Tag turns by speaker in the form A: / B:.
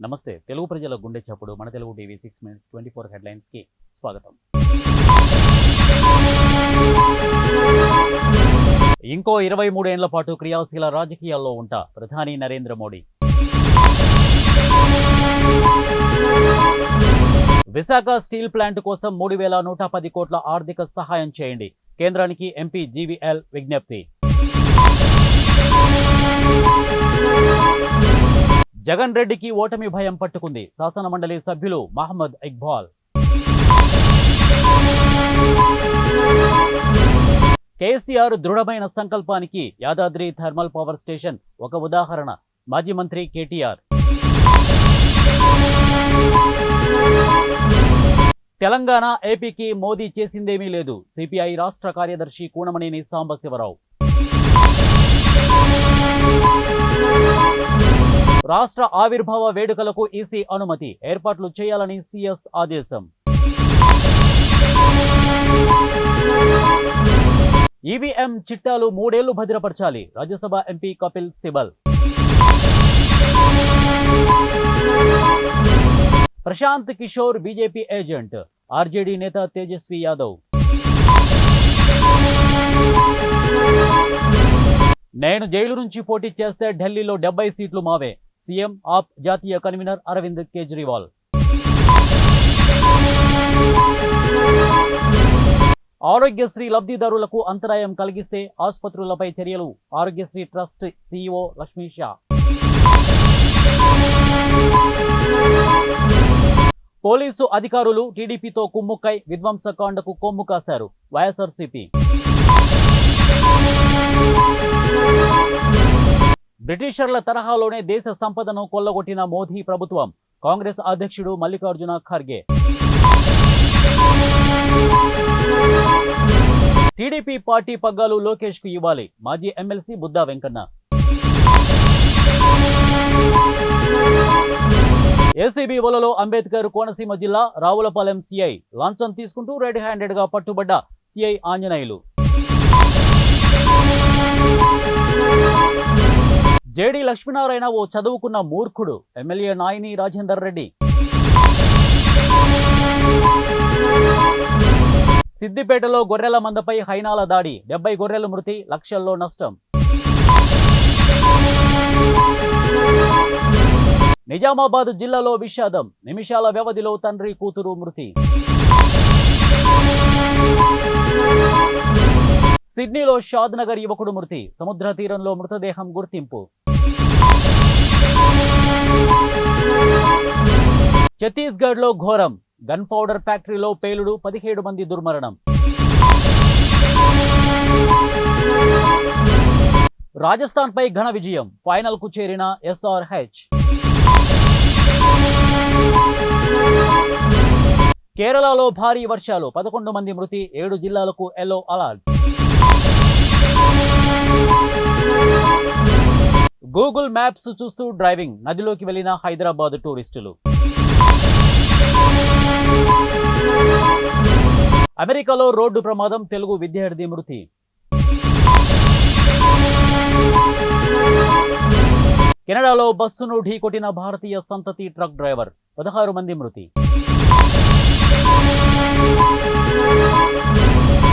A: నమస్తే తెలుగు ప్రజల గుండె చప్పుడు మన తెలుగు టీవీ 6 minutes 24 హెడ్లైన్స్ కి స్వాగతం. ఇంకో 23 ఏళ్ల పాటు క్రియాశీల రాజకీయాల్లో ఉంటా ప్రధాని నరేంద్ర మోడీ. విశాఖ స్టీల్ ప్లాంట్ కోసం 3110 కోట్ల ఆర్థిక సహాయం చేయండి. కేంద్రానికి ఎంపీ జీవీఎల్ విజ్ఞప్తి. జగన్ రెడ్డికి ఓటమి భయం పట్టుకుంది. శాసనమండలి సభ్యులు మహమ్మద్ ఇక్బాల్. కేసీఆర్ దృఢమైన సంకల్పానికి యాదాద్రి థర్మల్ పవర్ స్టేషన్ ఒక ఉదాహరణ. మాజీ మంత్రి కేటీఆర్. తెలంగాణ ఏపీకి మోదీ చేసిందేమీ లేదు. సిపిఐ రాష్ట్ర కార్యదర్శి కూనమనేని సాంబశివరావు. రాష్ట్ర ఆవిర్భావ వేడుకలకు ఈసీ అనుమతి. ఏర్పాట్లు చేయాలని సీఎస్ ఆదేశం. ఈవీఎం చిట్టాలు 3 ఏళ్లు భద్రపరచాలి. Rajya Sabha MP Kapil Sibal. Prashanth Kishore BJP agent. RJD నేత తేజస్వి యాదవ్. నేను జైలు నుంచి పోటీ చేస్తే ఢిల్లీలో 70 సీట్లు మావే. సీఎం ఆప్ జాతీయ కన్వీనర్ అరవింద్ కేజ్రీవాల్. ఆరోగ్యశ్రీ లబ్ధిదారులకు అంతరాయం కలిగిస్తే ఆసుపత్రులపై చర్యలు. Aarogyasri trust CEO Lakshmi Shah. Police అధికారులు టీడీపీతో కుమ్ముక్కై విధ్వంసకాండకు కొమ్ము కాశారు. వైఎస్ఆర్సీపీ. బ్రిటిషర్ల తరహాలోనే దేశ సంపదను కొల్లగొట్టిన మోదీ ప్రభుత్వం. కాంగ్రెస్ అధ్యక్షుడు మల్లికార్జున ఖర్గే. టీడీపీ పార్టీ పగ్గాలు లోకేష్ కు ఇవ్వాలి. మాజీ ఎమ్మెల్సీ బుద్దా వెంకన్న. ఏసీబీ వలలో అంబేద్కర్ కోనసీమ జిల్లా రావులపాలెం సిఐ. లంచం తీసుకుంటూ రెడ్ హ్యాండెడ్ గా పట్టుబడ్డ సిఐ ఆంజనేయులు. జేడీ లక్ష్మీనారాయణ ఓ చదువుకున్న మూర్ఖుడు. ఎమ్మెల్యే నాయిని రాజేందర్ రెడ్డి. సిద్దిపేటలో గొర్రెల మందపై హైనాల దాడి. 70 గొర్రెలు మృతి, లక్షల్లో నష్టం. నిజామాబాద్ జిల్లాలో విషాదం. నిమిషాల వ్యవధిలో తండ్రి కూతురు మృతి. సిడ్నీలో షాద్ నగర్ యువకుడు మృతి. సముద్ర తీరంలో మృతదేహం గుర్తింపు. ఛత్తీస్గఢ్ లో ఘోరం. గన్ పౌడర్ ఫ్యాక్టరీలో పేలుడు. 17 మంది దుర్మరణం. రాజస్థాన్ పై ఘన విజయం. ఫైనల్ కు చేరిన ఎస్ఆర్హెచ్. కేరళలో భారీ వర్షాలు. 11 మంది మృతి. 7 జిల్లాలకు ఎల్లో అలర్ట్. గూగుల్ మ్యాప్స్ చూస్తూ డ్రైవింగ్. నదిలోకి వెళ్లిన హైదరాబాద్ టూరిస్టులు. అమెరికాలో రోడ్డు ప్రమాదం. తెలుగు విద్యార్థి మృతి. కెనడాలో బస్సును ఢీకొట్టిన భారతీయ సంతతి ట్రక్ డ్రైవర్. 16 మంది మృతి.